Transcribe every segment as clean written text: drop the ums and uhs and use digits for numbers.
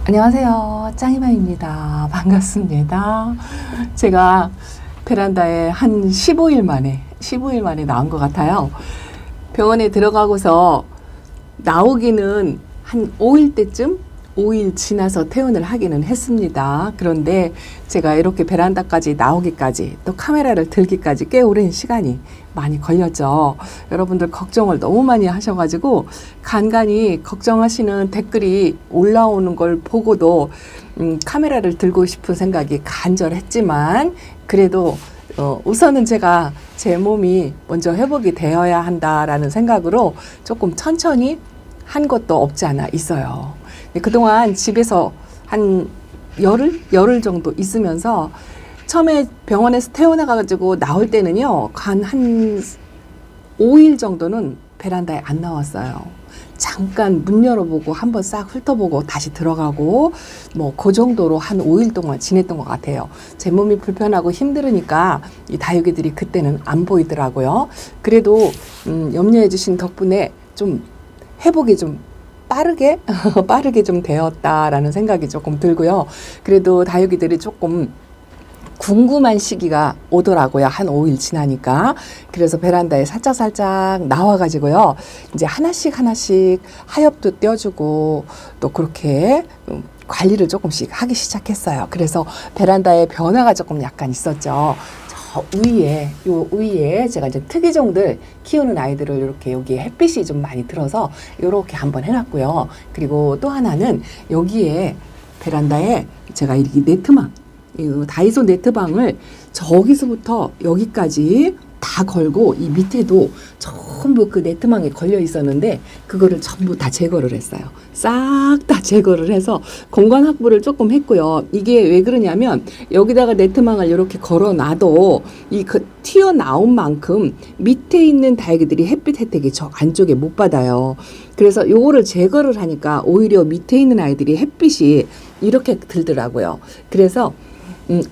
안녕하세요. 짱이마입니다. 반갑습니다. 제가 베란다에 한 15일 만에 나온 것 같아요. 병원에 들어가고서 나오기는 한 5일 때쯤, 5일 지나서 퇴원을 하기는 했습니다. 그런데 제가 이렇게 베란다까지 나오기까지 또 카메라를 들기까지 꽤 오랜 시간이 많이 걸렸죠. 여러분들 걱정을 너무 많이 하셔가지고 간간히 걱정하시는 댓글이 올라오는 걸 보고도 카메라를 들고 싶은 생각이 간절했지만 그래도 우선은 제가 제 몸이 먼저 회복이 되어야 한다라는 생각으로 조금 천천히 한 것도 없지 않아 있어요. 그동안 집에서 한 열흘 정도 있으면서 처음에 병원에서 퇴원해가지고 나올 때는요, 한 5일 정도는 베란다에 안 나왔어요. 잠깐 문 열어보고 한번 싹 훑어보고 다시 들어가고 그 정도로 한 5일 동안 지냈던 것 같아요. 제 몸이 불편하고 힘들으니까 이 다육이들이 그때는 안 보이더라고요. 그래도 염려해 주신 덕분에 좀 회복이 좀 빠르게 좀 되었다라는 생각이 조금 들고요. 그래도 다육이들이 조금 궁금한 시기가 오더라고요. 한 5일 지나니까. 그래서 베란다에 살짝 나와가지고요. 이제 하나씩 하엽도 떼어주고 또 그렇게 관리를 조금씩 하기 시작했어요. 그래서 베란다에 변화가 조금 약간 있었죠. 요 위에 제가 이제 특이종들 키우는 아이들을 이렇게 여기에 햇빛이 좀 많이 들어서 이렇게 한번 해놨고요. 그리고 또 하나는 여기에 베란다에 제가 이렇게 네트망, 다이소 네트방을 저기서부터 여기까지 다 걸고 이 밑에도 전부 그 네트망에 걸려 있었는데 그거를 전부 다 제거를 했어요. 싹 다 제거를 해서 공간 확보를 조금 했고요. 이게 왜 그러냐면 여기다가 네트망을 이렇게 걸어놔도 그 튀어나온 만큼 밑에 있는 다육이들이 햇빛 혜택이 저 안쪽에 못 받아요. 그래서 요거를 제거를 하니까 오히려 밑에 있는 아이들이 햇빛이 이렇게 들더라고요. 그래서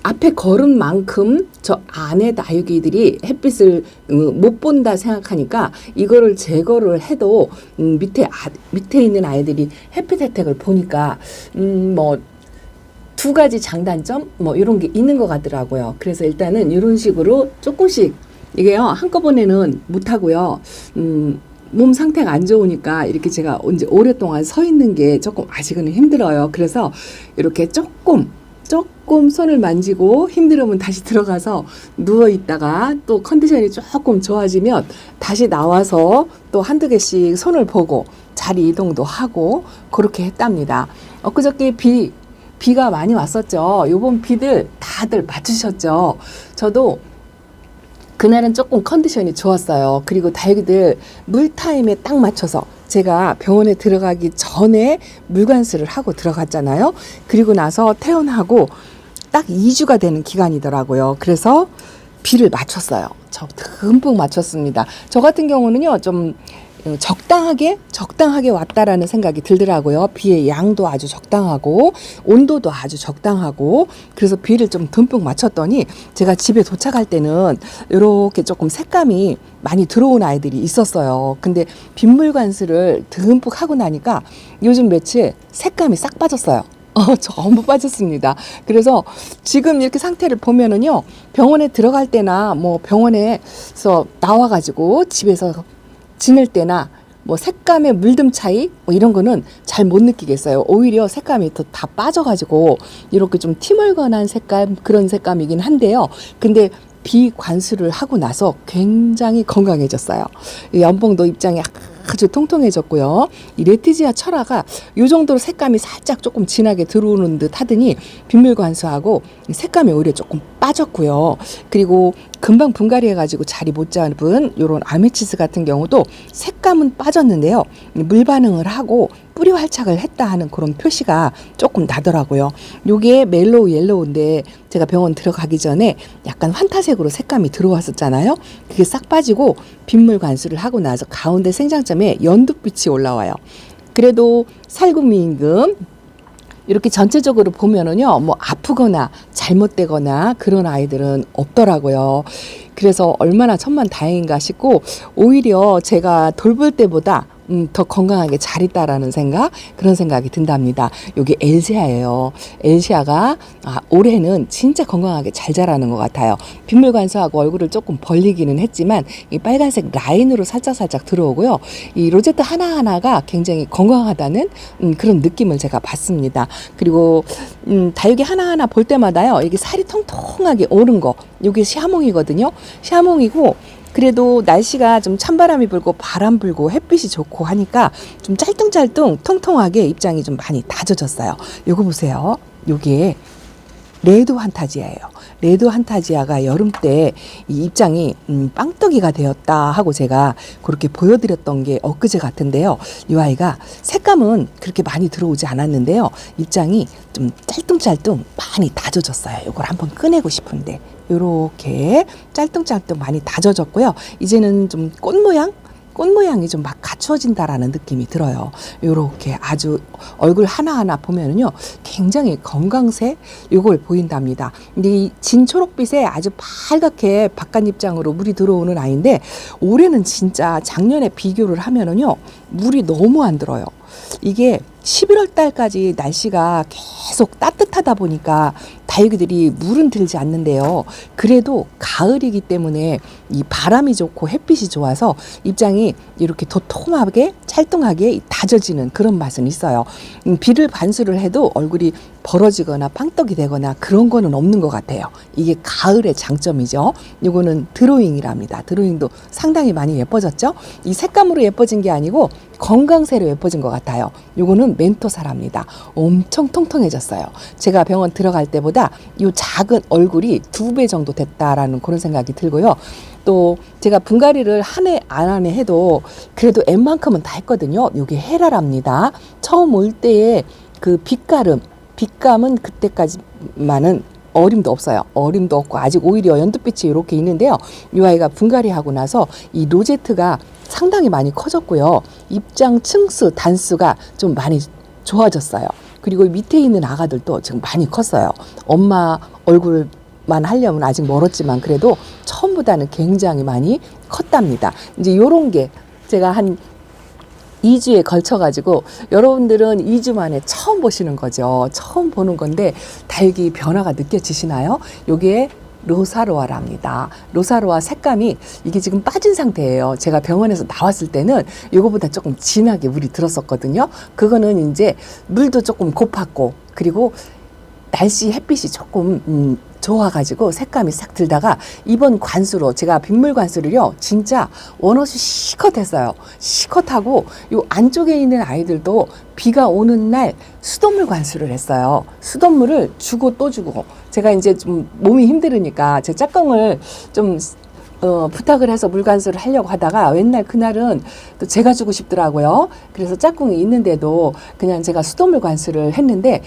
앞에 걸은 만큼 저 안에 다육이들이 햇빛을 못 본다 생각하니까 이거를 제거를 해도 밑에 있는 아이들이 햇빛 혜택을 보니까 두 가지 장단점 이런 게 있는 것 같더라고요. 그래서 일단은 이런 식으로 조금씩 이게요 한꺼번에는 못 하고요. 몸 상태가 안 좋으니까 이렇게 제가 이제 오랫동안 서 있는 게 조금 아직은 힘들어요. 그래서 이렇게 조금 손을 만지고 힘들으면 다시 들어가서 누워 있다가 또 컨디션이 조금 좋아지면 다시 나와서 또 한두 개씩 손을 보고 자리 이동도 하고 그렇게 했답니다. 엊그저께 비가 많이 왔었죠. 요번 비들 다들 맞추셨죠. 저도 그날은 조금 컨디션이 좋았어요. 그리고 다육이들 물 타임에 딱 맞춰서 제가 병원에 들어가기 전에 물관수를 하고 들어갔잖아요. 그리고 나서 퇴원하고 딱 2주가 되는 기간이더라고요. 그래서 비를 맞췄어요. 저 듬뿍 맞췄습니다. 저 같은 경우는요, 좀 적당하게 왔다라는 생각이 들더라고요. 비의 양도 아주 적당하고 온도도 아주 적당하고 그래서 비를 좀 듬뿍 맞췄더니 제가 집에 도착할 때는 이렇게 조금 색감이 많이 들어온 아이들이 있었어요. 근데 빗물 관수를 듬뿍 하고 나니까 요즘 며칠 색감이 싹 빠졌어요. 전부 빠졌습니다. 그래서 지금 이렇게 상태를 보면은요, 병원에 들어갈 때나 병원에서 나와가지고 집에서 지낼 때나 색감의 물듦 차이 이런 거는 잘 못 느끼겠어요. 오히려 색감이 더 다 빠져가지고 이렇게 좀 티멀건한 색감 그런 색감이긴 한데요. 근데 비관수를 하고 나서 굉장히 건강해졌어요. 연봉도 입장이 아주 통통해졌고요. 이 레티지아 철화가 이 정도로 색감이 살짝 조금 진하게 들어오는 듯 하더니 빗물 관수하고 색감이 오히려 조금 빠졌고요. 그리고 금방 분갈이 해가지고 자리 못 잡은 이런 아메치스 같은 경우도 색감은 빠졌는데요. 물 반응을 하고 뿌리 활착을 했다 하는 그런 표시가 조금 나더라고요. 요게 멜로우 옐로우인데 제가 병원 들어가기 전에 약간 환타색으로 색감이 들어왔었잖아요. 그게 싹 빠지고 빗물 관수를 하고 나서 가운데 생장점에 연두빛이 올라와요. 그래도 살구미임금 이렇게 전체적으로 보면은요, 아프거나 잘못되거나 그런 아이들은 없더라고요. 그래서 얼마나 천만다행인가 싶고, 오히려 제가 돌볼 때보다 더 건강하게 잘 있다라는 생각, 그런 생각이 든답니다. 여기 엘시아예요. 엘시아가 올해는 진짜 건강하게 잘 자라는 것 같아요. 빗물관수하고 얼굴을 조금 벌리기는 했지만 이 빨간색 라인으로 살짝살짝 들어오고요. 이 로제트 하나하나가 굉장히 건강하다는 그런 느낌을 제가 받습니다. 그리고 다육이 하나하나 볼 때마다요, 이게 살이 통통하게 오는 거, 이게 시아몽이거든요. 시아몽이고, 그래도 날씨가 좀 찬바람이 불고 바람 불고 햇빛이 좋고 하니까 좀 짤뚱짤뚱 통통하게 입장이 좀 많이 다져졌어요. 요거 보세요. 요게 레드 환타지아예요. 레드 환타지아가 여름 때 이 입장이 빵떡이가 되었다 하고 제가 그렇게 보여드렸던 게 엊그제 같은데요. 이 아이가 색감은 그렇게 많이 들어오지 않았는데요. 입장이 좀 짤뚱짤뚱 많이 다져졌어요. 이걸 한번 꺼내고 싶은데 이렇게 짤뚱짤뚱 많이 다져졌고요. 이제는 좀 꽃 모양이 좀 막 갖추어진다라는 느낌이 들어요. 요렇게 아주 얼굴 하나하나 보면은요, 굉장히 검광색 요걸 보인답니다. 근데 이 진초록빛에 아주 빨갛게 바깥 입장으로 물이 들어오는 아이인데, 올해는 진짜 작년에 비교를 하면은요, 물이 너무 안 들어요. 이게 11월 달까지 날씨가 계속 따뜻하다 보니까 다육이들이 물은 들지 않는데요. 그래도 가을이기 때문에 이 바람이 좋고 햇빛이 좋아서 입장이 이렇게 도톰하게 찰뚱하게 다져지는 그런 맛은 있어요. 비를 반수를 해도 얼굴이 벌어지거나 빵떡이 되거나 그런 거는 없는 것 같아요. 이게 가을의 장점이죠. 이거는 드로잉이랍니다. 드로잉도 상당히 많이 예뻐졌죠. 이 색감으로 예뻐진 게 아니고 건강새로 예뻐진 것 같아요. 요거는 멘토사랍니다. 엄청 통통해졌어요. 제가 병원 들어갈 때보다 이 작은 얼굴이 2배 정도 됐다라는 그런 생각이 들고요. 또 제가 분갈이를 한 해 안 해도 그래도 웬만큼은 다 했거든요. 요게 헤라랍니다. 처음 올 때의 그 빛감은 그때까지만은 어림도 없어요. 어림도 없고 아직 오히려 연두빛이 이렇게 있는데요. 이 아이가 분갈이하고 나서 이 로제트가 상당히 많이 커졌고요. 입장 층수, 단수가 좀 많이 좋아졌어요. 그리고 밑에 있는 아가들도 지금 많이 컸어요. 엄마 얼굴만 하려면 아직 멀었지만 그래도 처음보다는 굉장히 많이 컸답니다. 이제 요런 게 제가 한 2주에 걸쳐가지고 여러분들은 2주 만에 처음 보시는 거죠. 처음 보는 건데 다육이 변화가 느껴지시나요? 요게 로사로아랍니다. 로사로아 색감이 이게 지금 빠진 상태예요. 제가 병원에서 나왔을 때는 이거보다 조금 진하게 물이 들었었거든요. 그거는 이제 물도 조금 고팠고 그리고 날씨 햇빛이 조금 좋아가지고 색감이 싹 들다가 이번 관수로 제가 빗물 관수를요 진짜 원어시 시컷했어요. 시컷하고 요 안쪽에 있는 아이들도 비가 오는 날 수돗물 관수를 했어요. 수돗물을 주고 또 주고 제가 이제 좀 몸이 힘들으니까 제 짝꿍을 좀 부탁을 해서 물관수를 하려고 하다가 맨날 그날은 또 제가 주고 싶더라고요. 그래서 짝꿍이 있는데도 그냥 제가 수돗물 관수를 했는데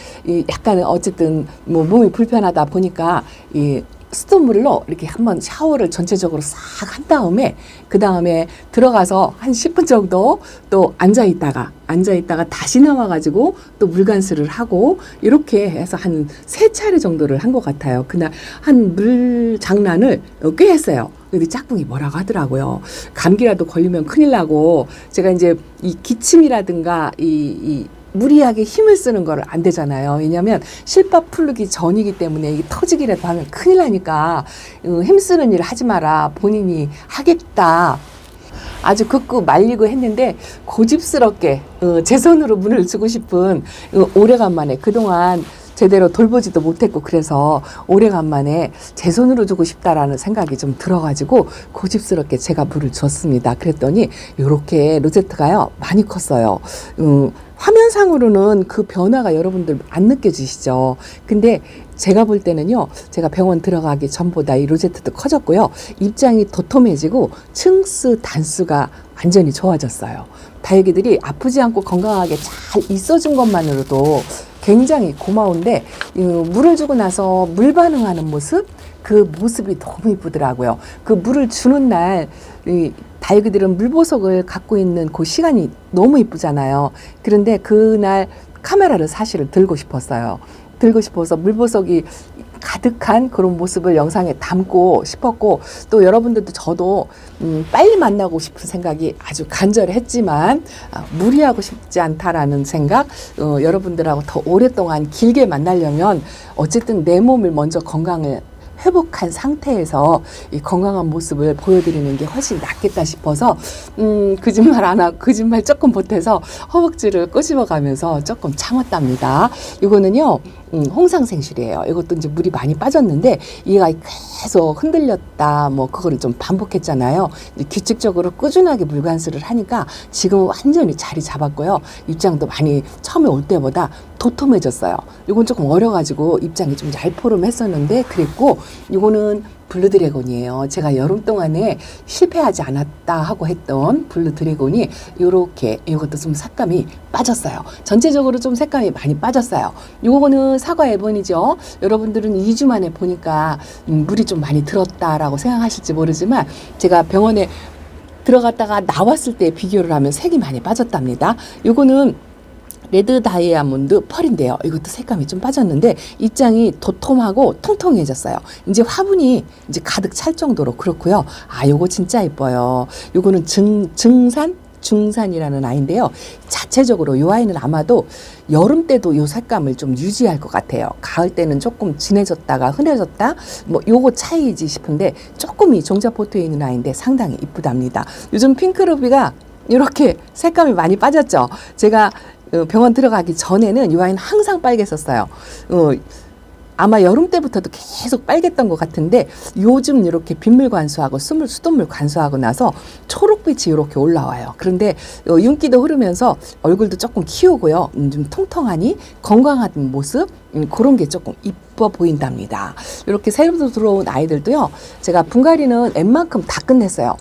약간 어쨌든 뭐 몸이 불편하다 보니까 이 수돗물로 이렇게 한번 샤워를 전체적으로 싹 한 다음에 그 다음에 들어가서 한 10분 정도 또 앉아 있다가 다시 나와가지고 또 물관수를 하고 이렇게 해서 한 3차례 정도를 한 것 같아요. 그날 한 물 장난을 꽤 했어요. 근데 짝꿍이 뭐라고 하더라고요. 감기라도 걸리면 큰일 나고 제가 이제 이 기침이라든가 이 무리하게 힘을 쓰는 거를 안 되잖아요. 왜냐하면 실밥 풀르기 전이기 때문에 이게 터지기라도 하면 큰일 나니까 힘쓰는 일을 하지 마라. 본인이 하겠다. 아주 극구 말리고 했는데 고집스럽게 제 손으로 물을 주고 싶은 오래간만에 그동안 제대로 돌보지도 못했고 그래서 오래간만에 제 손으로 주고 싶다라는 생각이 좀 들어가지고 고집스럽게 제가 물을 줬습니다. 그랬더니 이렇게 로제트가요 많이 컸어요. 화면상으로는 그 변화가 여러분들 안 느껴지시죠? 근데 제가 볼 때는요, 제가 병원 들어가기 전보다 이 로제트도 커졌고요, 입장이 도톰해지고 층수, 단수가 완전히 좋아졌어요. 다육이들이 아프지 않고 건강하게 잘 있어준 것만으로도 굉장히 고마운데 물을 주고 나서 물 반응하는 모습, 그 모습이 너무 이쁘더라고요. 그 물을 주는 날 다육이들은 물보석을 갖고 있는 그 시간이 너무 이쁘잖아요. 그런데 그날 카메라를 사실은 들고 싶었어요. 들고 싶어서 물보석이 가득한 그런 모습을 영상에 담고 싶었고, 또 여러분들도 저도 빨리 만나고 싶은 생각이 아주 간절했지만 무리하고 싶지 않다라는 생각, 여러분들하고 더 오랫동안 길게 만나려면 어쨌든 내 몸을 먼저 건강을 회복한 상태에서 이 건강한 모습을 보여드리는 게 훨씬 낫겠다 싶어서 거짓말 안 하고 거짓말 조금 보태서 허벅지를 끄집어가면서 조금 참았답니다. 이거는요 홍상생실이에요. 이것도 이제 물이 많이 빠졌는데 얘가 계속 흔들렸다 뭐 그거를 좀 반복했잖아요. 이제 규칙적으로 꾸준하게 물관수를 하니까 지금은 완전히 자리 잡았고요. 입장도 많이 처음에 올 때보다 도톰해졌어요. 이건 조금 어려가지고 입장이 좀 얄포름했었는데 그랬고, 이거는 블루드래곤이에요. 제가 여름 동안에 실패하지 않았다 하고 했던 블루드래곤이 요렇게, 이것도 좀 색감이 빠졌어요. 전체적으로 좀 색감이 많이 빠졌어요. 요거는 사과 에본이죠. 여러분들은 2주 만에 보니까 물이 좀 많이 들었다라고 생각하실지 모르지만, 제가 병원에 들어갔다가 나왔을 때 비교를 하면 색이 많이 빠졌답니다. 요거는 레드 다이아몬드 펄인데요. 이것도 색감이 좀 빠졌는데 입장이 도톰하고 통통해졌어요. 이제 화분이 이제 가득 찰 정도로 그렇고요. 아, 요거 진짜 예뻐요. 요거는 중산이라는 아이인데요. 자체적으로 요 아이는 아마도 여름 때도 요 색감을 좀 유지할 것 같아요. 가을 때는 조금 진해졌다가 흔해졌다 뭐 요거 차이지 싶은데, 조금이 종자포트에 있는 아이인데 상당히 이쁘답니다. 요즘 핑크루비가 이렇게 색감이 많이 빠졌죠. 제가 병원 들어가기 전에는 이 아이는 항상 빨갰었어요. 아마 여름 때부터도 계속 빨갰던 것 같은데, 요즘 이렇게 빗물 관수하고 수돗물 관수하고 나서 초록빛이 이렇게 올라와요. 그런데 윤기도 흐르면서 얼굴도 조금 키우고요. 좀 통통하니 건강한 모습, 그런 게 조금 이뻐 보인답니다. 이렇게 새로 들어온 아이들도요, 제가 분갈이는 웬만큼 다 끝냈어요.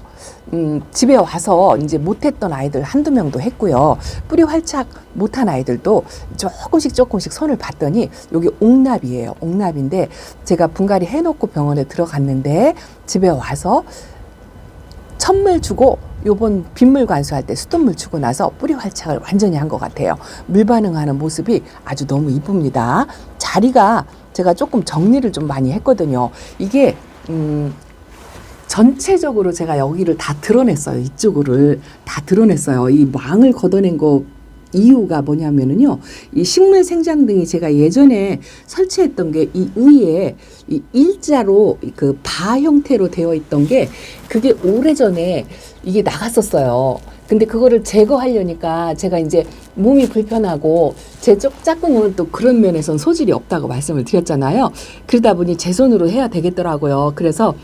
집에 와서 이제 못했던 아이들 한두 명도 했고요. 뿌리 활착 못한 아이들도 조금씩 손을 봤더니 여기 옥납이에요. 옥납인데 제가 분갈이 해놓고 병원에 들어갔는데 집에 와서 천물 주고 요번 빗물 관수할 때 수돗물 주고 나서 뿌리 활착을 완전히 한 것 같아요. 물 반응하는 모습이 아주 너무 이쁩니다. 자리가 제가 조금 정리를 좀 많이 했거든요. 이게 전체적으로 제가 여기를 다 드러냈어요. 이쪽을 다 드러냈어요. 이 망을 걷어낸 거 이유가 뭐냐면은요, 이 식물 생장등이 제가 예전에 설치했던 게 이 위에 이 일자로 그 바 형태로 되어 있던 게, 그게 오래전에 이게 나갔었어요. 근데 그거를 제거하려니까 제가 이제 몸이 불편하고 제 짝꿍은 또 그런 면에선 소질이 없다고 말씀을 드렸잖아요. 그러다 보니 제 손으로 해야 되겠더라고요. 그래서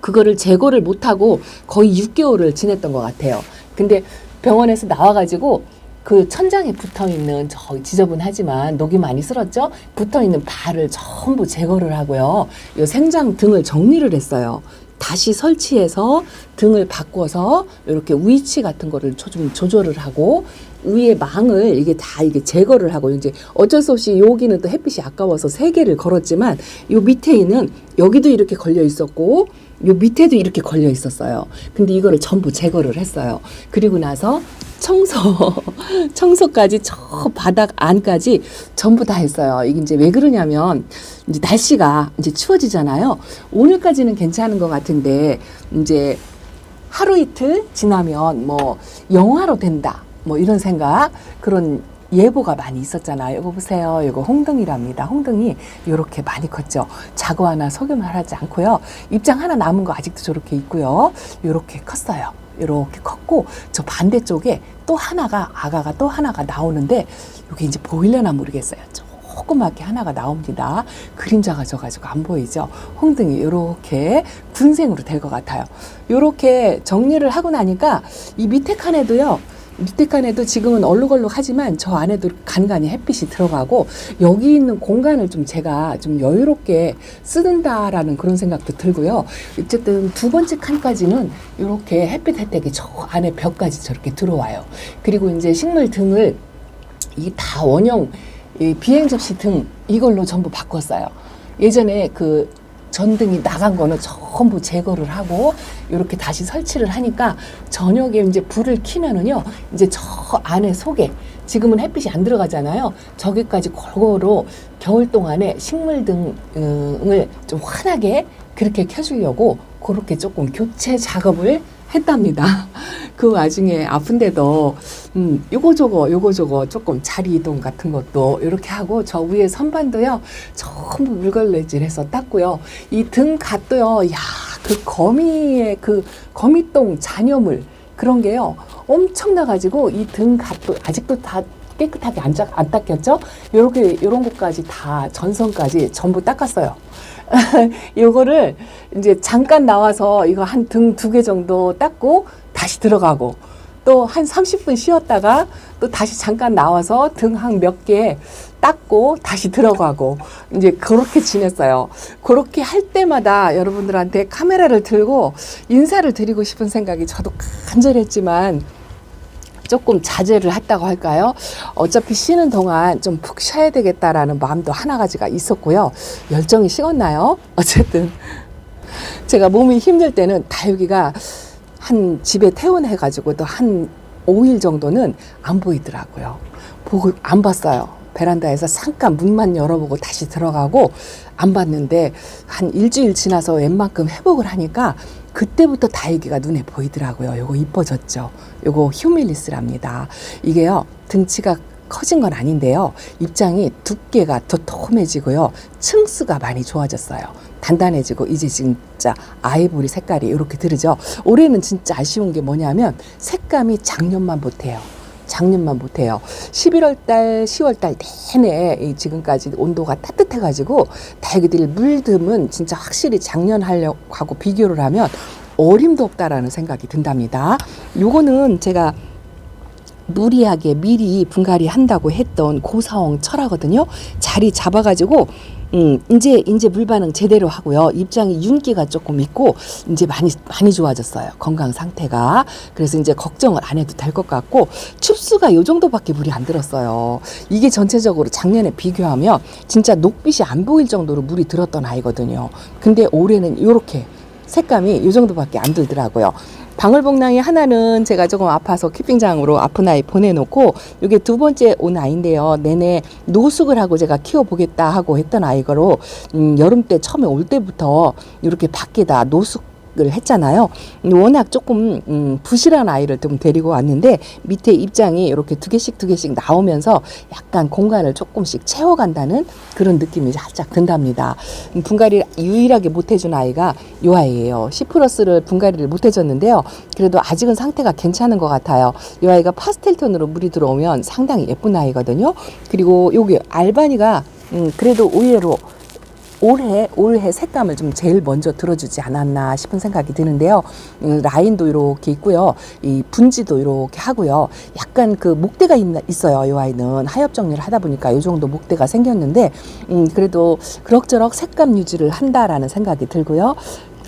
그거를 제거를 못하고 거의 6개월을 지냈던 것 같아요. 근데 병원에서 나와가지고 그 천장에 붙어있는 저 지저분하지만 녹이 많이 쓸었죠? 붙어있는 발을 전부 제거를 하고요. 이 생장 등을 정리를 했어요. 다시 설치해서 등을 바꿔서 이렇게 위치 같은 거를 좀 조절을 하고, 위에 망을 이게 다 이게 제거를 하고, 이제 어쩔 수 없이 여기는 또 햇빛이 아까워서 3개를 걸었지만, 요 밑에 있는 여기도 이렇게 걸려 있었고 요 밑에도 이렇게 걸려 있었어요. 근데 이거를 전부 제거를 했어요. 그리고 나서 청소까지 저 바닥 안까지 전부 다 했어요. 이게 이제 왜 그러냐면, 이제 날씨가 이제 추워지잖아요. 오늘까지는 괜찮은 것 같은데, 이제 하루 이틀 지나면 뭐 영하로 된다, 뭐 이런 생각, 그런 예보가 많이 있었잖아요. 이거 보세요. 이거 홍등이랍니다. 홍등이 이렇게 많이 컸죠. 자고 하나 소금을 하지 않고요. 입장 하나 남은 거 아직도 저렇게 있고요. 이렇게 컸어요. 이렇게 컸고, 저 반대쪽에 또 하나가, 아가가 또 하나가 나오는데, 이게 이제 보이려나 모르겠어요. 조그맣게 하나가 나옵니다. 그림자가 져가지고 안 보이죠. 홍등이 이렇게 군생으로 될 것 같아요. 이렇게 정리를 하고 나니까 이 밑에 칸에도요, 밑에 칸에도 지금은 얼룩얼룩하지만 저 안에도 간간히 햇빛이 들어가고, 여기 있는 공간을 좀 제가 좀 여유롭게 쓰는다라는 그런 생각도 들고요. 어쨌든 두 번째 칸까지는 이렇게 햇빛 혜택이 저 안에 벽까지 저렇게 들어와요. 그리고 이제 식물 등을 이 다 원형 이 비행 접시 등 이걸로 전부 바꿨어요. 예전에 그 전등이 나간 거는 전부 제거를 하고 이렇게 다시 설치를 하니까, 저녁에 이제 불을 켜면은요, 이제 저 안에 속에 지금은 햇빛이 안 들어가잖아요. 저기까지 골고루 겨울 동안에 식물 등을 좀 환하게 그렇게 켜주려고 그렇게 조금 교체 작업을 했답니다. 그 와중에 아픈데도 요거 조금 자리 이동 같은 것도 이렇게 하고 저 위에 선반도요 전부 물걸레질해서 땄고요. 이 등 갓도요, 야, 그 거미의 그 거미똥 잔여물 그런 게요 엄청나가지고 이 등 갓도 아직도 다 깨끗하게 안 닦였죠? 요런 것까지 다 전선까지 전부 닦았어요. 요거를 이제 잠깐 나와서 이거 한 등 2개 정도 닦고 다시 들어가고 또 한 30분 쉬었다가 또 다시 잠깐 나와서 등 한 몇 개 닦고 다시 들어가고 이제 그렇게 지냈어요. 그렇게 할 때마다 여러분들한테 카메라를 들고 인사를 드리고 싶은 생각이 저도 간절했지만 조금 자제를 했다고 할까요? 어차피 쉬는 동안 좀 푹 쉬어야 되겠다라는 마음도 하나가지가 있었고요. 열정이 식었나요? 어쨌든 제가 몸이 힘들 때는 다육이가 한 집에 퇴원해가지고 또 한 5일 정도는 안 보이더라고요. 보고 안 봤어요. 베란다에서 잠깐 문만 열어보고 다시 들어가고 안 봤는데 한 일주일 지나서 웬만큼 회복을 하니까 그때부터 다육이가 눈에 보이더라고요. 요거 이뻐졌죠. 요거 휴밀리스랍니다. 이게요 등치가 커진 건 아닌데요. 입장이 두께가 도톰해지고요. 층수가 많이 좋아졌어요. 단단해지고 이제 진짜 아이보리 색깔이 이렇게 들으죠. 올해는 진짜 아쉬운 게 뭐냐면 색감이 작년만 못해요. 11월 달, 10월 달 내내 지금까지 온도가 따뜻해가지고 다육이들 물듬은 진짜 확실히 작년하고 비교를 하면 어림도 없다라는 생각이 든답니다. 요거는 제가 무리하게 미리 분갈이 한다고 했던 고사홍 철하거든요. 자리 잡아가지고 이제 물 반응 제대로 하고요. 입장이 윤기가 조금 있고 이제 많이 좋아졌어요. 건강 상태가. 그래서 이제 걱정을 안 해도 될 것 같고 춥수가 요 정도밖에 물이 안 들었어요. 이게 전체적으로 작년에 비교하면 진짜 녹빛이 안 보일 정도로 물이 들었던 아이거든요. 근데 올해는 요렇게 색감이 요 정도밖에 안 들더라고요. 방울복랑이 하나는 제가 조금 아파서 키핑장으로 아픈 아이 보내놓고 이게 두 번째 온 아이인데요. 내내 노숙을 하고 제가 키워보겠다 하고 했던 아이가로 여름 때 처음에 올 때부터 이렇게 밖에다 노숙을 했잖아요. 워낙 조금 부실한 아이를 좀 데리고 왔는데 밑에 입장이 이렇게 두 개씩 나오면서 약간 공간을 조금씩 채워간다는 그런 느낌이 살짝 든답니다. 분갈이를 유일하게 못해준 아이가 이 아이예요. C+를 분갈이를 못해줬는데요. 그래도 아직은 상태가 괜찮은 것 같아요. 이 아이가 파스텔 톤으로 물이 들어오면 상당히 예쁜 아이거든요. 그리고 여기 알바니가 그래도 의외로 올해 색감을 좀 제일 먼저 들어주지 않았나 싶은 생각이 드는데요. 라인도 이렇게 있고요. 이 분지도 이렇게 하고요. 약간 그 목대가 있어요. 이 아이는 하엽 정리를 하다 보니까 이 정도 목대가 생겼는데 그래도 그럭저럭 색감 유지를 한다라는 생각이 들고요.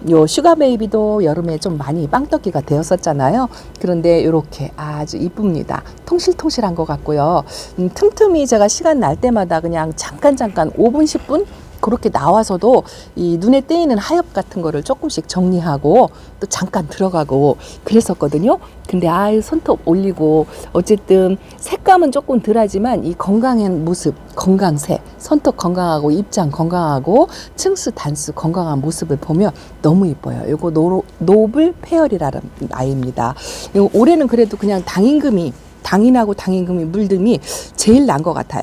요 슈가 베이비도 여름에 좀 많이 빵떡기가 되었었잖아요. 그런데 이렇게 아주 이쁩니다. 통실통실한 것 같고요. 틈틈이 제가 시간 날 때마다 그냥 잠깐 5분 10분 그렇게 나와서도 이 눈에 띄는 하엽 같은 거를 조금씩 정리하고 또 잠깐 들어가고 그랬었거든요. 근데 손톱 올리고 어쨌든 색감은 조금 덜하지만 이 건강한 모습, 건강새, 손톱 건강하고 입장 건강하고 층수 단수 건강한 모습을 보면 너무 이뻐요. 요거 노블 페어리라는 아이입니다. 요 올해는 그래도 그냥 당인하고 당임금이 물듦이 제일 난 것 같아요.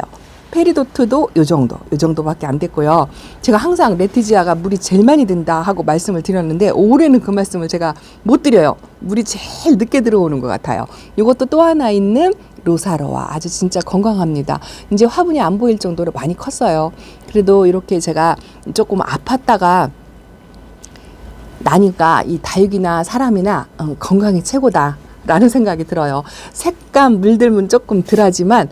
페리도트도 요 정도밖에 안 됐고요. 제가 항상 레티지아가 물이 제일 많이 든다 하고 말씀을 드렸는데 올해는 그 말씀을 제가 못 드려요. 물이 제일 늦게 들어오는 것 같아요. 이것도 또 하나 있는 로사로와 아주 진짜 건강합니다. 이제 화분이 안 보일 정도로 많이 컸어요. 그래도 이렇게 제가 조금 아팠다가 나니까 이 다육이나 사람이나 건강이 최고다. 라는 생각이 들어요. 색감, 물들면 조금 덜하지만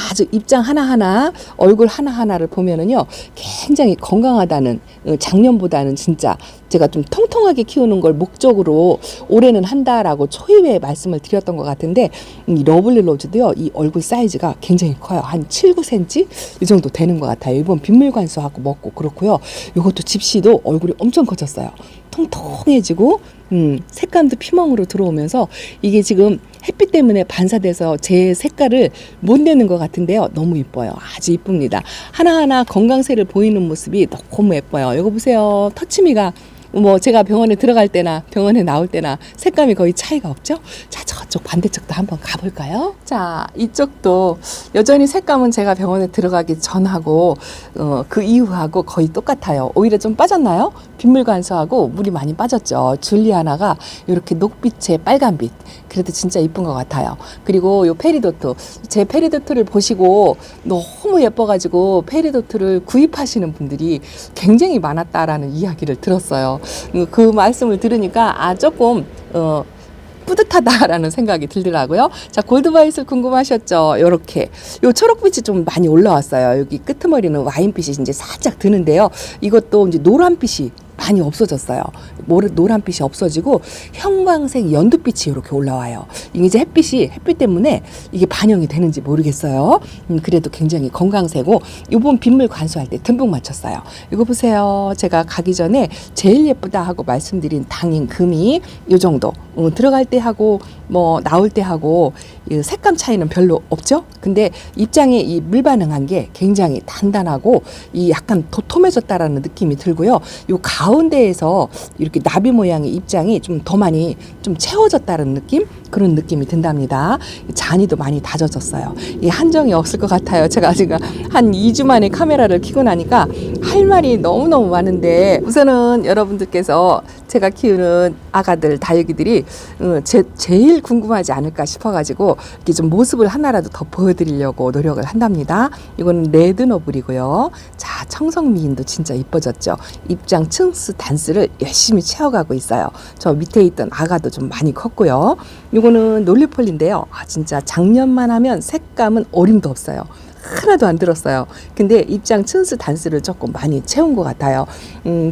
아주 입장 하나하나, 얼굴 하나하나를 보면은요, 굉장히 건강하다는, 작년보다는 진짜 제가 좀 통통하게 키우는 걸 목적으로 올해는 한다라고 초입에 말씀을 드렸던 것 같은데, 이 러블리 로즈도요, 이 얼굴 사이즈가 굉장히 커요. 한 7, 9cm? 이 정도 되는 것 같아요. 이번 빗물관수하고 먹고 그렇고요. 이것도 집시도 얼굴이 엄청 커졌어요. 통통해지고 색감도 피멍으로 들어오면서 이게 지금 햇빛 때문에 반사돼서 제 색깔을 못 내는 것 같은데요. 너무 이뻐요. 아주 이쁩니다. 하나하나 건강새를 보이는 모습이 너무 예뻐요. 이거 보세요. 터치미가 뭐 제가 병원에 들어갈 때나 병원에 나올 때나 색감이 거의 차이가 없죠? 자, 저쪽 반대쪽도 한번 가볼까요? 자, 이쪽도 여전히 색감은 제가 병원에 들어가기 전하고 그 이후하고 거의 똑같아요. 오히려 좀 빠졌나요? 빗물 관수하고 물이 많이 빠졌죠. 줄리아나가 이렇게 녹빛의 빨간빛. 그래도 진짜 이쁜 것 같아요. 그리고 요 페리도트, 제 페리도트를 보시고 너무 예뻐가지고 페리도트를 구입하시는 분들이 굉장히 많았다라는 이야기를 들었어요. 그 말씀을 들으니까 조금 뿌듯하다라는 생각이 들더라고요. 자, 골드바이슬 궁금하셨죠? 요렇게 요 초록빛이 좀 많이 올라왔어요. 여기 끄트머리는 와인빛이 이제 살짝 드는데요. 이것도 이제 노란빛이 많이 없어졌어요. 노란빛이 없어지고 형광색 연두빛이 이렇게 올라와요. 이게 이제 햇빛 때문에 이게 반영이 되는지 모르겠어요. 그래도 굉장히 건강새고 이번 빗물 관수할 때 듬뿍 맞췄어요. 이거 보세요. 제가 가기 전에 제일 예쁘다 하고 말씀드린 당인 금이 이 정도 들어갈 때 하고 뭐 나올 때 하고 색감 차이는 별로 없죠. 근데 입장에 이 물 반응한 게 굉장히 단단하고 이 약간 도톰해졌다라는 느낌이 들고요. 요 가운데에서 이렇게 나비 모양의 입장이 좀 더 많이 좀 채워졌다는 느낌? 그런 느낌이 든답니다. 잔이도 많이 다져졌어요. 이 한정이 없을 것 같아요. 제가 지금 한 2주 만에 카메라를 켜고 나니까 할 말이 너무너무 많은데 우선은 여러분들께서 제가 키우는 아가들, 다육이들이 제일 궁금하지 않을까 싶어가지고 이렇게 좀 모습을 하나라도 더 보여드리려고 노력을 한답니다. 이거는 레드노블이고요. 자, 청성미인도 진짜 이뻐졌죠. 입장 층스 단스를 열심히 채워가고 있어요. 저 밑에 있던 아가도 좀 많이 컸고요. 이거는 놀리폴인데요. 진짜 작년만 하면 색감은 어림도 없어요. 하나도 안 들었어요. 근데 입장 층스 단스를 조금 많이 채운 것 같아요.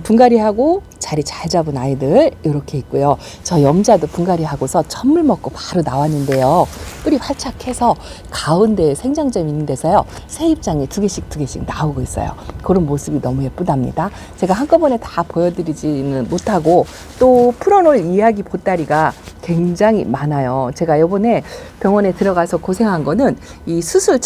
분갈이하고 자리 잘 잡은 아이들 이렇게 있고요. 저 염자도 분갈이하고서 천물 먹고 바로 나왔는데요. 뿌리 활착해서 가운데에 생장점 있는 데서요. 새 입장이 두 개씩 나오고 있어요. 그런 모습이 너무 예쁘답니다. 제가 한꺼번에 다 보여드리지는 못하고 또 풀어놓을 이야기 보따리가 굉장히 많아요. 제가 이번에 병원에 들어가서 고생한 거는 이 수술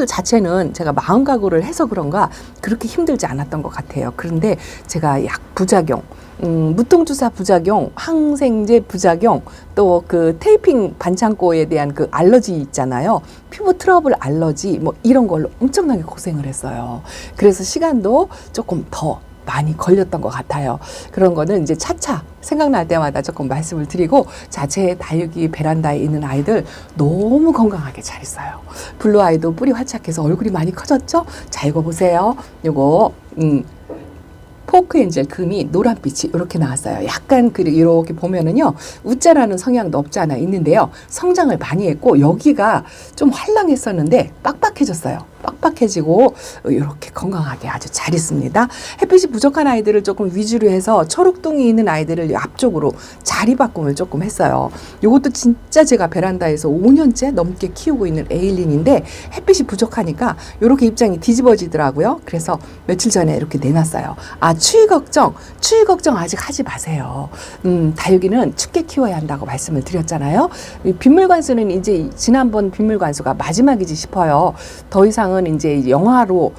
자체는 제가 마음 각오를 해서 그런가 그렇게 힘들지 않았던 것 같아요. 그런데 제가 약 부작용, 무통주사 부작용, 항생제 부작용, 또 그 테이핑 반창고에 대한 그 알러지 있잖아요. 피부 트러블 알러지 뭐 이런 걸로 엄청나게 고생을 했어요. 그래서 시간도 조금 더 많이 걸렸던 것 같아요. 그런 거는 이제 차차 생각날 때마다 조금 말씀을 드리고, 자체 다육이 베란다에 있는 아이들 너무 건강하게 잘 있어요. 블루 아이도 뿌리 활착해서 얼굴이 많이 커졌죠? 자, 이거 보세요. 요거 포크 엔젤 금이 노란빛이 이렇게 나왔어요. 약간 이렇게 보면은요, 우짜라는 성향도 없지 않아 있는데요. 성장을 많이 했고 여기가 좀 활랑했었는데 빡빡해졌어요. 빡빡해지고 이렇게 건강하게 아주 잘 있습니다. 햇빛이 부족한 아이들을 조금 위주로 해서 초록둥이 있는 아이들을 앞쪽으로 자리 바꿈을 조금 했어요. 이것도 진짜 제가 베란다에서 5년째 넘게 키우고 있는 에일린인데 햇빛이 부족하니까 이렇게 입장이 뒤집어지더라고요. 그래서 며칠 전에 이렇게 내놨어요. 추위 걱정 아직 하지 마세요. 다육이는 춥게 키워야 한다고 말씀을 드렸잖아요. 빗물 관수는 이제 지난번 빗물 관수가 마지막이지 싶어요. 더 이상은 이제 영하로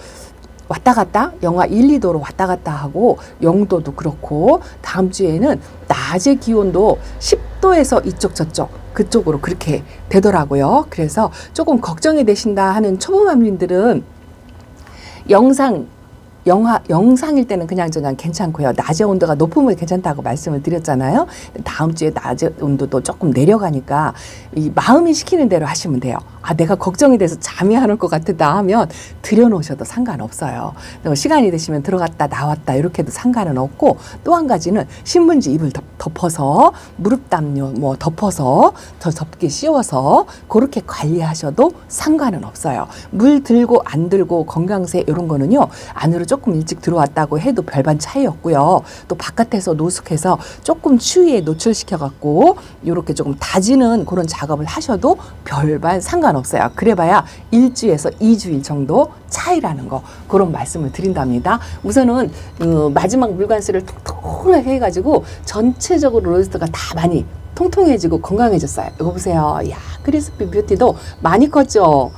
왔다 갔다, 영하 1, 2도로 왔다 갔다 하고, 영도도 그렇고, 다음 주에는 낮의 기온도 10도에서 이쪽 저쪽 그쪽으로 그렇게 되더라고요. 그래서 조금 걱정이 되신다 하는 초보맘님들은 영상일 때는 그냥 괜찮고요. 낮의 온도가 높으면 괜찮다고 말씀을 드렸잖아요. 다음 주에 낮의 온도도 조금 내려가니까 이 마음이 시키는 대로 하시면 돼요. 내가 걱정이 돼서 잠이 안 올 것 같다 하면 들여놓으셔도 상관없어요. 시간이 되시면 들어갔다 나왔다 이렇게 해도 상관은 없고, 또 한 가지는 신문지 이불 덮어서 무릎 담요 뭐 덮어서 더 덮게 씌워서 그렇게 관리하셔도 상관은 없어요. 물 들고 안 들고 건강새 이런 거는요, 안으로 조금 일찍 들어왔다고 해도 별반 차이 없고요. 또 바깥에서 노숙해서 조금 추위에 노출시켜 갖고 이렇게 조금 다지는 그런 작업을 하셔도 별반 상관없어요. 상관없어요. 그래봐야 1주에서 2주일 정도 차이라는 거, 그런 말씀을 드린답니다. 우선은 마지막 물관수를 통통하게 해가지고 전체적으로 로즈스터가 다 많이 통통해지고 건강해졌어요. 이거 보세요. 이야, 크리스피 뷰티도 많이 컸죠.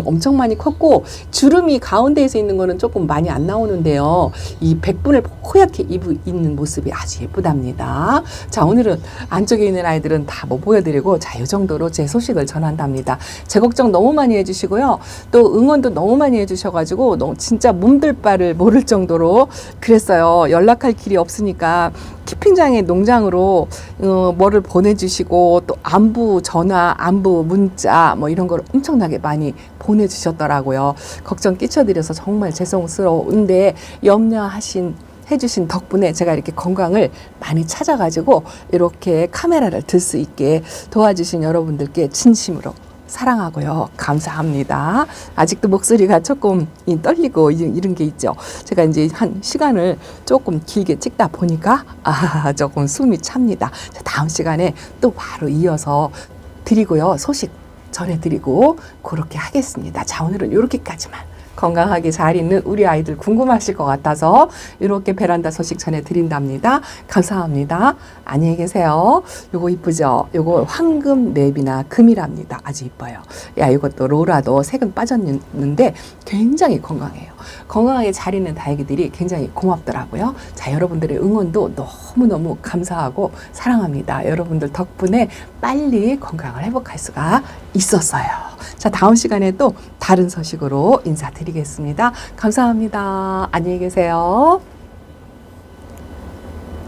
엄청 많이 컸고, 주름이 가운데에서 있는 거는 조금 많이 안 나오는데요. 이 백분을 뽀얗게 입는 모습이 아주 예쁘답니다. 자, 오늘은 안쪽에 있는 아이들은 다 뭐 보여드리고, 자, 이 정도로 제 소식을 전한답니다. 제 걱정 너무 많이 해주시고요. 또 응원도 너무 많이 해주셔가지고, 진짜 몸둘 바를 모를 정도로 그랬어요. 연락할 길이 없으니까 키핑장의 농장으로 뭐를 보내주시고, 또 안부 전화, 안부 문자 뭐 이런 걸 엄청나게 많이 보내주셨더라고요. 걱정 끼쳐드려서 정말 죄송스러운데 해주신 덕분에 제가 이렇게 건강을 많이 찾아가지고 이렇게 카메라를 들 수 있게 도와주신 여러분들께 진심으로 사랑하고요. 감사합니다. 아직도 목소리가 조금 떨리고 이런 게 있죠. 제가 이제 한 시간을 조금 길게 찍다 보니까 조금 숨이 찹니다. 자, 다음 시간에 또 바로 이어서 드리고요. 소식 전해드리고 그렇게 하겠습니다. 자, 오늘은 이렇게까지만. 건강하게 잘 있는 우리 아이들 궁금하실 것 같아서 이렇게 베란다 소식 전해드린답니다. 감사합니다. 안녕히 계세요. 요거 이쁘죠? 요거 황금 랩이나 금이랍니다. 아주 이뻐요. 야, 이것도 로라도 색은 빠졌는데 굉장히 건강해요. 건강하게 잘 있는 다육이들이 굉장히 고맙더라고요. 자, 여러분들의 응원도 너무너무 감사하고 사랑합니다. 여러분들 덕분에 빨리 건강을 회복할 수가 있었어요. 자, 다음 시간에 또 다른 소식으로 인사드리겠습니다. 감사합니다. 안녕히 계세요.